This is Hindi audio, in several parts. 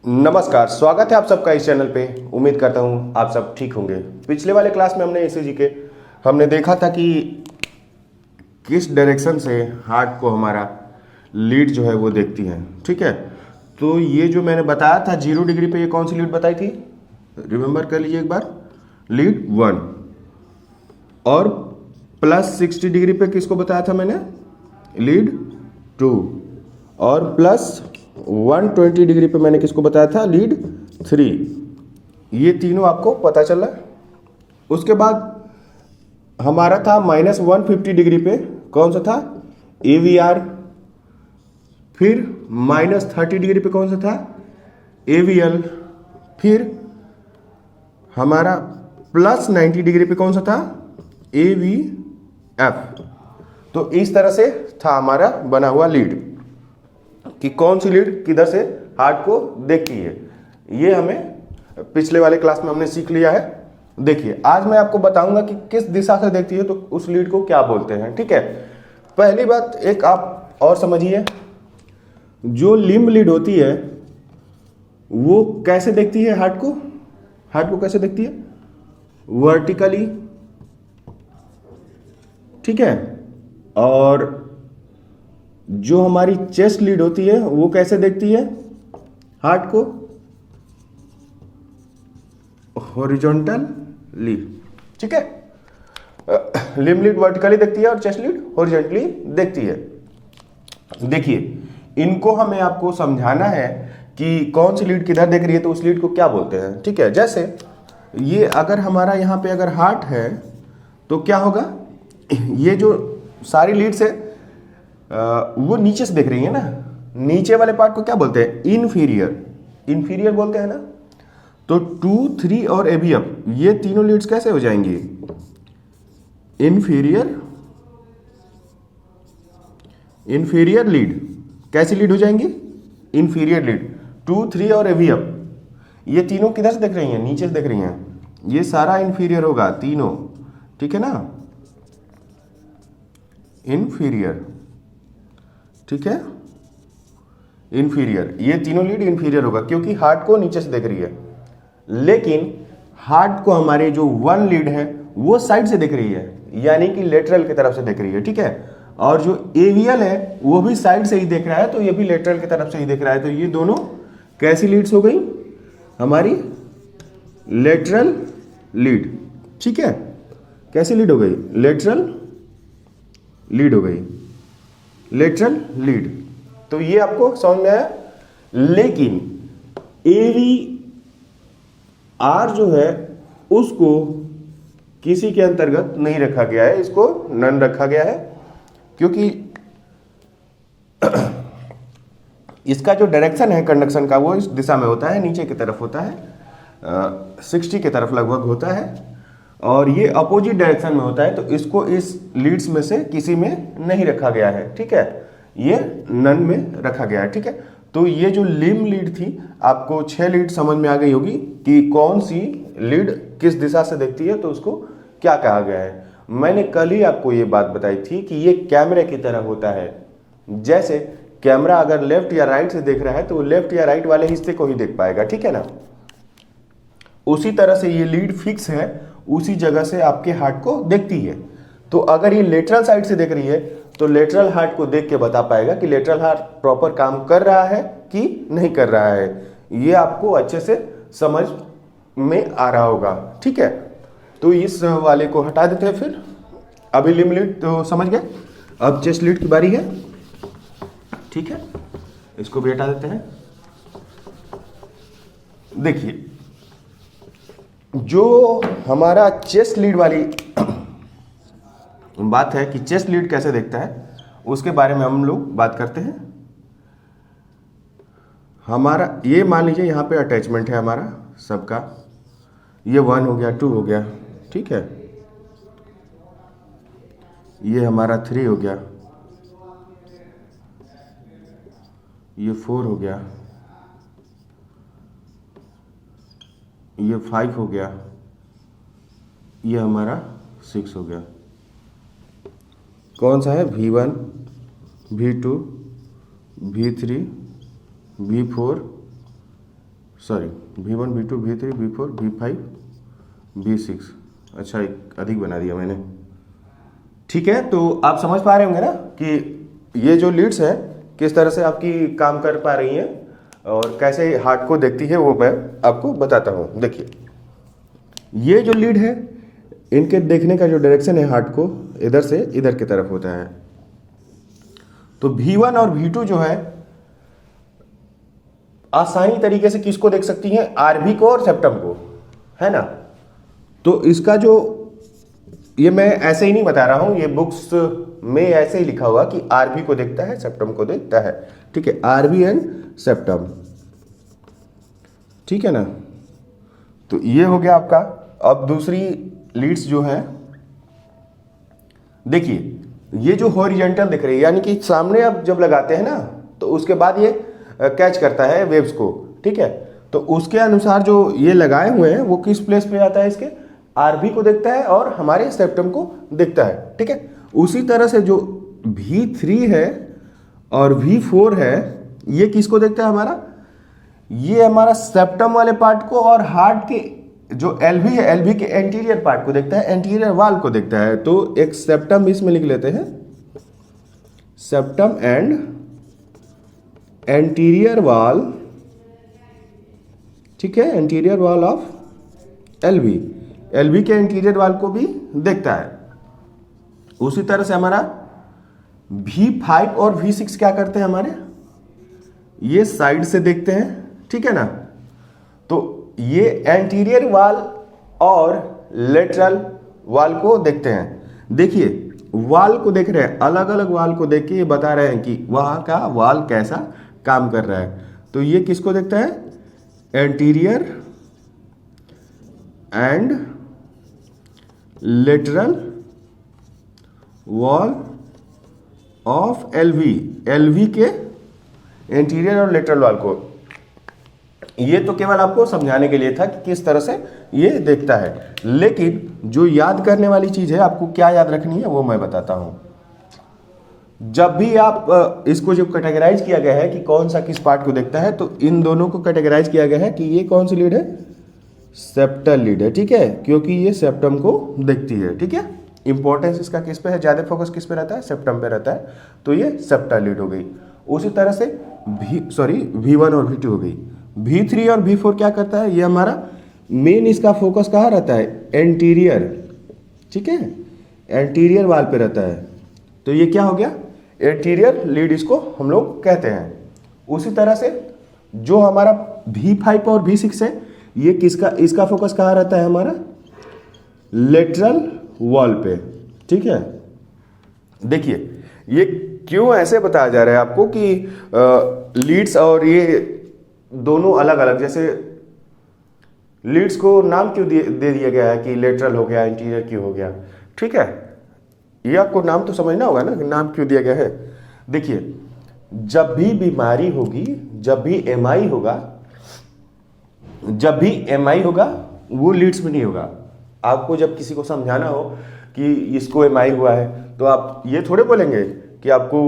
नमस्कार, स्वागत है आप सबका इस चैनल पे। उम्मीद करता हूँ आप सब ठीक होंगे। पिछले वाले क्लास में हमने ईसीजी के हमने देखा था कि किस डायरेक्शन से हार्ट को हमारा लीड जो है वो देखती है। ठीक है, तो ये जो मैंने बताया था 0 डिग्री पे, ये कौन सी लीड बताई थी, रिमेंबर कर लीजिए एक बार। लीड 1। और प्लस 60 डिग्री पे किसको बताया था मैंने, लीड 2। और प्लस 120 डिग्री पे मैंने किसको बताया था, लीड 3। ये तीनों आपको पता चला। उसके बाद हमारा था माइनस 150 डिग्री पे, कौन सा था, AVR। फिर माइनस 30 डिग्री पे कौन सा था, AVL। फिर हमारा प्लस 90 डिग्री पे कौन सा था, AVF। तो इस तरह से था हमारा बना हुआ लीड कि कौन सी लीड किधर से हार्ट को देखती है। ये हमें पिछले वाले क्लास में हमने सीख लिया है। देखिए, आज मैं आपको बताऊंगा कि किस दिशा से देखती है तो उस लीड को क्या बोलते हैं। ठीक है, पहली बात एक आप और समझिए, जो लिम्ब लीड होती है वो कैसे देखती है हार्ट को। हार्ट को कैसे देखती है, वर्टिकली। ठीक है, और जो हमारी चेस्ट लीड होती है वो कैसे देखती है हार्ट को, हॉरिजॉन्टली। ठीक है, लिम्ब लीड वर्टिकली देखती है और चेस्ट लीड हॉरिजॉन्टली देखती है। देखिए, इनको हमें आपको समझाना है कि कौन सी लीड किधर देख रही है तो उस लीड को क्या बोलते हैं। ठीक है, जैसे ये अगर हमारा यहाँ पे अगर हार्ट है तो क्या होगा, ये जो सारी लीड्स है वो नीचे से देख रही है ना, नीचे वाले पार्ट को क्या बोलते हैं, इनफीरियर। इनफीरियर बोलते हैं ना। तो 2, 3 और AVF, ये तीनों लीड्स कैसे हो जाएंगी, इनफीरियर। इनफीरियर लीड कैसी लीड हो जाएंगी, इनफीरियर लीड। 2, 3 और AVF ये तीनों किधर से देख रही हैं, नीचे से देख रही हैं। ये सारा इनफीरियर होगा तीनों। ठीक है ना, इनफीरियर। ठीक है, इनफीरियर, ये तीनों लीड इनफीरियर होगा क्योंकि हार्ट को नीचे से देख रही है। लेकिन हार्ट को हमारे जो वन लीड है वो साइड से देख रही है, यानी कि लेटरल की तरफ से देख रही है। ठीक है, और जो AVL है वो भी साइड से ही देख रहा है, तो ये भी लेटरल की तरफ से ही देख रहा है। तो ये दोनों कैसी लीड्स हो गई, हमारी लेटरल लीड। ठीक है, कैसी लीड हो गई, लेटरल लीड हो गई, लेटरल लीड। तो ये आपको समझ में आया। लेकिन AVR जो है उसको किसी के अंतर्गत नहीं रखा गया है, इसको नन रखा गया है क्योंकि इसका जो डायरेक्शन है कंडक्शन का वो इस दिशा में होता है, नीचे की तरफ होता है, 60 की तरफ लगभग होता है, और ये अपोजिट डायरेक्शन में होता है। तो इसको इस लीड्स में से किसी में नहीं रखा गया है। ठीक है, ये नन में रखा गया है। ठीक है, तो ये जो लिम्ब लीड थी, आपको 6 लीड समझ में आ गई होगी कि कौन सी लीड किस दिशा से देखती है तो उसको क्या कहा गया है। मैंने कल ही आपको ये बात बताई थी कि ये कैमरे की तरह होता है। जैसे कैमरा अगर लेफ्ट या राइट से देख रहा है तो वो लेफ्ट या राइट वाले हिस्से को ही देख पाएगा। ठीक है ना, उसी तरह से ये लीड फिक्स है, उसी जगह से आपके हार्ट को देखती है। तो अगर ये लेटरल साइड से देख रही है तो लेटरल हार्ट को देख के बता पाएगा कि लेटरल हार्ट प्रॉपर काम कर रहा है कि नहीं कर रहा है। ये आपको अच्छे से समझ में आ रहा होगा। ठीक है, तो इस वाले को हटा देते हैं। फिर अभी लिम्ब लीड तो समझ गए, अब चेस्ट लीड की बारी है। ठीक है, इसको भी हटा देते हैं। देखिए, जो हमारा चेस्ट लीड वाली बात है कि चेस्ट लीड कैसे देखता है, उसके बारे में हम लोग बात करते हैं। हमारा ये मान लीजिए यहाँ पे अटैचमेंट है हमारा सबका, ये 1 हो गया, 2 हो गया। ठीक है, ये हमारा 3 हो गया, ये 4 हो गया, ये 5 हो गया, ये हमारा 6 हो गया। कौन सा है, V1, V2, V3, V4, sorry V1 V2 V3 V4 V5 V6, अच्छा एक अधिक बना दिया मैंने। ठीक है, तो आप समझ पा रहे होंगे ना कि ये जो लीड्स हैं किस तरह से आपकी काम कर पा रही हैं और कैसे हार्ट को देखती है, वो मैं आपको बताता हूँ। देखिए ये जो लीड है इनके देखने का जो डायरेक्शन है हार्ट को इधर से इधर की तरफ होता है। तो V1 और V2 जो है आसानी तरीके से किसको देख सकती हैं, आरबी को और सेप्टम को, है ना। तो इसका जो ये मैं ऐसे ही नहीं बता रहा हूं, ये बुक्स में ऐसे ही लिखा हुआ कि आरबी को देखता है सेप्टम को देखता है। ठीक है, आरबी एंड सेप्टम, ठीक है ना। तो ये हो गया आपका। अब दूसरी लीड्स जो है, देखिए ये जो हॉरिजॉन्टल दिख रही है यानी कि सामने आप जब लगाते हैं ना तो उसके बाद ये कैच करता है वेव्स को, ठीक है। तो उसके अनुसार जो ये लगाए हुए हैं वो किस प्लेस पे आता है, इसके आरबी को देखता है और हमारे सेप्टम को देखता है, ठीक है। उसी तरह से जो V3 है और V4 है ये किसको देखता है हमारा, ये हमारा सेप्टम वाले पार्ट को और हार्ट के जो LV है LV के एंटीरियर पार्ट को देखता है, एंटीरियर वाल को देखता है। तो एक सेप्टम इसमें लिख लेते हैं, सेप्टम एंड एंटीरियर वाल, ठीक है, एंटीरियर वाल ऑफ LV के एंटीरियर वाल को भी देखता है। उसी तरह से हमारा V5 और V6 क्या करते हैं, हमारे ये साइड से देखते हैं, ठीक है ना। तो ये एंटीरियर वाल और लेटरल वाल को देखते हैं। देखिए वाल को देख रहे हैं, अलग अलग वाल को देख के ये बता रहे हैं कि वहां का वाल कैसा काम कर रहा है। तो ये किसको देखता है, anterior and lateral wall of LV के एंटीरियर और लेटरल वाल को। ये तो केवल आपको समझाने के लिए था कि किस तरह से ये देखता है, लेकिन जो याद करने वाली चीज है आपको क्या याद रखनी है वो मैं बताता हूं। जब भी आप इसको जो कैटेगराइज किया गया है कि कौन सा किस पार्ट को देखता है, तो इन दोनों को कैटेगराइज किया गया है कि ये कौन सी लीड है, सेप्टल लीड है, ठीक है, क्योंकि ये सेप्टम को देखती है, ठीक है। इंपॉर्टेंस इसका किस पे है, ज्यादा फोकस किस पे रहता है, सेप्टम पे रहता है, तो ये सेप्टल लीड हो गई। उसी तरह से V1 और V2 हो गई। V3 और V4 क्या करता है, ये हमारा मेन इसका फोकस कहाँ रहता है, एंटीरियर, ठीक है, एंटीरियर वाल पे रहता है। तो ये क्या हो गया, एंटीरियर लीड इसको हम लोग कहते हैं। उसी तरह से जो हमारा V5 और V6 है ये किसका, इसका फोकस कहाँ रहता है, हमारा लेटरल वॉल पे, ठीक है। देखिए ये क्यों ऐसे बताया जा रहा है आपको कि लीड्स और ये दोनों अलग अलग, जैसे लीड्स को नाम क्यों दे दिया गया है कि लेटरल हो गया, एंटीरियर क्यों हो गया, ठीक है। ये आपको नाम तो समझना होगा ना कि नाम क्यों दिया गया है। देखिए जब भी बीमारी होगी, जब भी MI होगा, जब भी MI होगा वो लीड्स में नहीं होगा। आपको जब किसी को समझाना हो कि इसको MI हुआ है तो आप ये थोड़े बोलेंगे कि आपको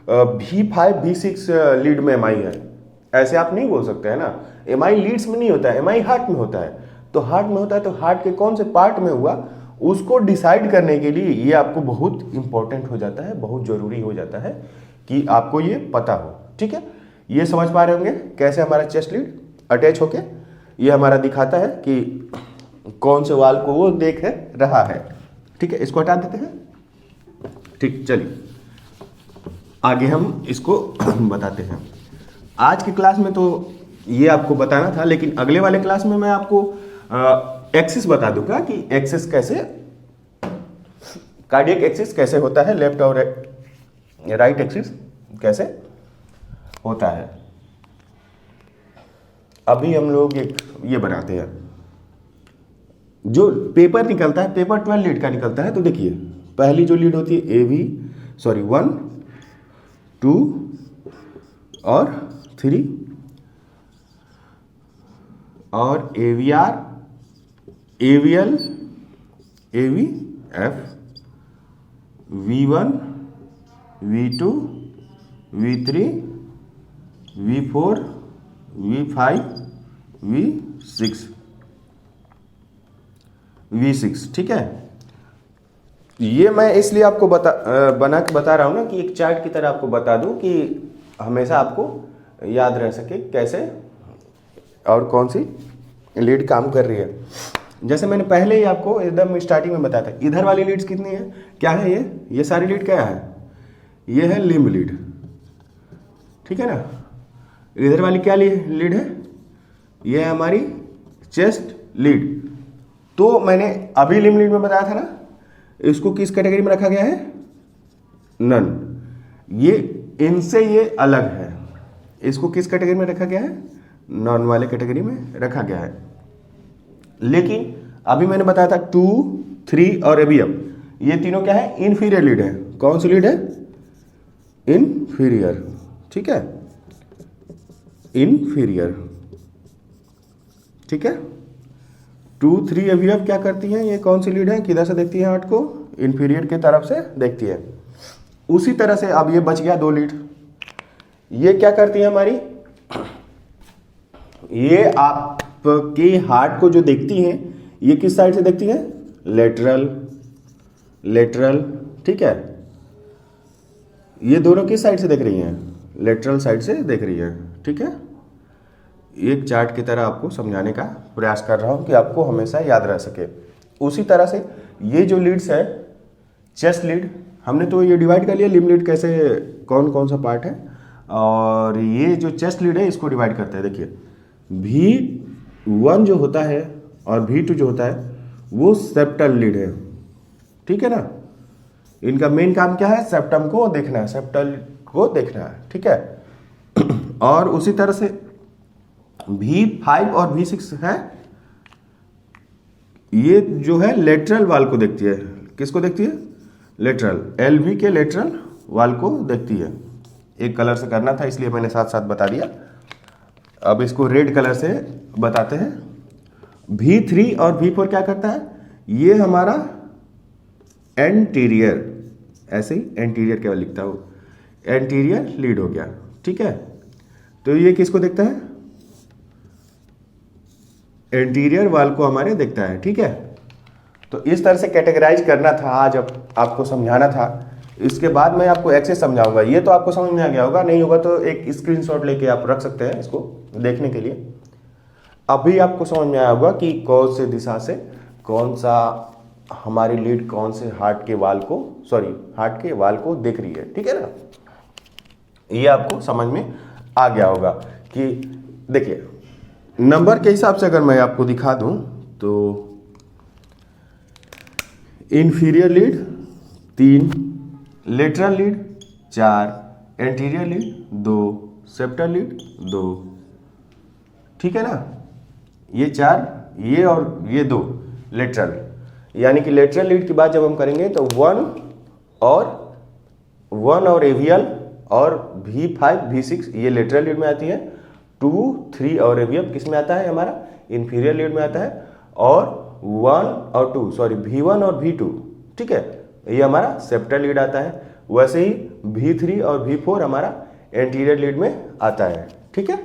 V5 V6 लीड में MI है, ऐसे आप नहीं बोल सकते है ना। MI लीड्स में नहीं होता है, MI हार्ट में होता है। तो हार्ट में होता है तो हार्ट के कौन से पार्ट में हुआ उसको डिसाइड करने के लिए ये आपको बहुत इंपॉर्टेंट हो जाता है, बहुत जरूरी हो जाता है कि आपको ये पता हो, ठीक है। ये समझ पा रहे होंगे कैसे हमारा चेस्ट लीड अटैच होके ये हमारा दिखाता है कि कौन से वाल को वो देख रहा है, ठीक है। इसको हटा देते हैं, ठीक, चलिए आगे हम इसको बताते हैं। आज की क्लास में तो ये आपको बताना था, लेकिन अगले वाले क्लास में मैं आपको एक्सिस बता दूंगा कि एक्सिस कैसे, कार्डियक एक्सिस कैसे होता है, लेफ्ट और राइट एक्सिस कैसे होता है। अभी हम लोग ये बनाते हैं, जो पेपर निकलता है, पेपर 12 लीड का निकलता है। तो देखिए पहली जो लीड होती है AV 1 2 और 3 और AVR AVL AVF V1 V2 V3 V4 V5 V6, ठीक है। ये मैं इसलिए आपको बना के बता रहा हूँ ना कि एक चार्ट की तरह आपको बता दूं कि हमेशा आपको याद रह सके कैसे और कौन सी लीड काम कर रही है। जैसे मैंने पहले ही आपको एकदम स्टार्टिंग में बताया था, इधर वाली लीड्स कितनी है, क्या है ये सारी लीड क्या है, ये है लिम्ब लीड, ठीक है ना। इधर वाली क्या लीड है, ये है हमारी चेस्ट लीड। तो मैंने अभी लिम्ब लीड में बताया था ना, इसको किस कैटेगरी में रखा गया है, नन। ये इनसे ये अलग है, इसको किस कैटेगरी में रखा गया है, नॉन वाले कैटेगरी में रखा गया है। लेकिन अभी मैंने बताया था 2, 3 और एबीएफ, ये तीनों क्या है, इन्फीरियर लीड है। कौन सी लीड है, इन्फीरियर, ठीक है, इन्फीरियर, ठीक है। 2, 3 एबीएफ क्या करती हैं, ये कौन सी लीड है, किधर से देखती है हार्ट को, इन्फीरियर की तरफ से देखती है। उसी तरह से अब ये बच गया 2 लीड, ये क्या करती है हमारी, ये आपके हार्ट को जो देखती हैं, ये किस साइड से देखती है, लेटरल, लेटरल, ठीक है। ये दोनों किस साइड से देख रही हैं, लेटरल साइड से देख रही है, ठीक है। एक चार्ट की तरह आपको समझाने का प्रयास कर रहा हूं कि आपको हमेशा याद रह सके। उसी तरह से ये जो लीड्स है, चेस्ट लीड हमने तो ये डिवाइड कर लिया, लिम्ब लीड कैसे कौन कौन सा पार्ट है, और ये जो चेस्ट लीड है इसको डिवाइड करते हैं। देखिए V1 जो होता है और V2 जो होता है वो सेप्टल लीड है, ठीक है ना। इनका मेन काम क्या है, सेप्टम को देखना है, सेप्टल को देखना है, ठीक है। और उसी तरह से V5 और V6 है, ये जो है लेटरल वाल को देखती है। किसको देखती है, लेटरल, LV के लेटरल वाल को देखती है। एक कलर से करना था इसलिए मैंने साथ साथ बता दिया। अब इसको रेड कलर से बताते हैं। V3 और V4 क्या करता है, ये हमारा एंटीरियर, ऐसे ही एंटीरियर केवल लिखता हूँ, एंटीरियर लीड हो गया, ठीक है। तो ये किसको देखता है, एंटीरियर वाल को हमारे देखता है, ठीक है। तो इस तरह से कैटेगराइज करना था आज, अब आपको समझाना था। इसके बाद मैं आपको एक्सेस समझाऊंगा। ये तो आपको समझ में आ गया होगा, नहीं होगा तो एक स्क्रीनशॉट लेके आप रख सकते हैं इसको देखने के लिए। अभी आपको समझ में आया होगा कि कौन से दिशा से कौन सा हमारी लीड कौन से हार्ट के वाल को देख रही है, ठीक है ना। ये आपको समझ में आ गया होगा कि देखिए नंबर के हिसाब से अगर मैं आपको दिखा दूं तो inferior lead 3, lateral lead 4, anterior lead 2, septal lead 2, ठीक है ना। ये 4, ये और ये 2 लेटरल, यानी कि लेटरल लीड की बात जब हम करेंगे तो 1 और एवियल और V5, V6 ये लेटरल लीड में आती है। 2, 3 और एवियल किस में आता है, हमारा इंफीरियर लीड में आता है। और 1 और 2 V1 और V2, ठीक है, ये हमारा सेप्टल लीड आता है। वैसे ही V3 और V4 हमारा एंटीरियर लीड में आता है, ठीक है।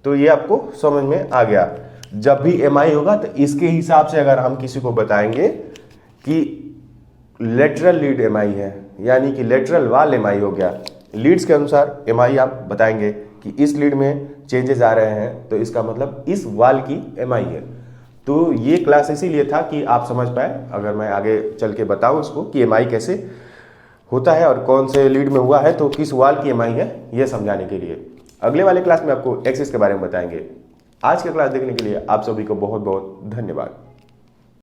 तो ये आपको समझ में आ गया। जब भी MI होगा तो इसके हिसाब से अगर हम किसी को बताएंगे कि लेटरल लीड MI है, यानी कि लेटरल वाल MI हो गया, लीड्स के अनुसार MI आप बताएंगे कि इस लीड में चेंजेस आ रहे हैं तो इसका मतलब इस वाल की MI है। तो ये क्लास इसीलिए था कि आप समझ पाए, अगर मैं आगे चल के बताऊं इसको कि MI कैसे होता है और कौन से लीड में हुआ है तो किस वाल की MI है, ये समझाने के लिए। अगले वाले क्लास में आपको एक्सिस के बारे में बताएंगे। आज का क्लास देखने के लिए आप सभी को बहुत बहुत धन्यवाद।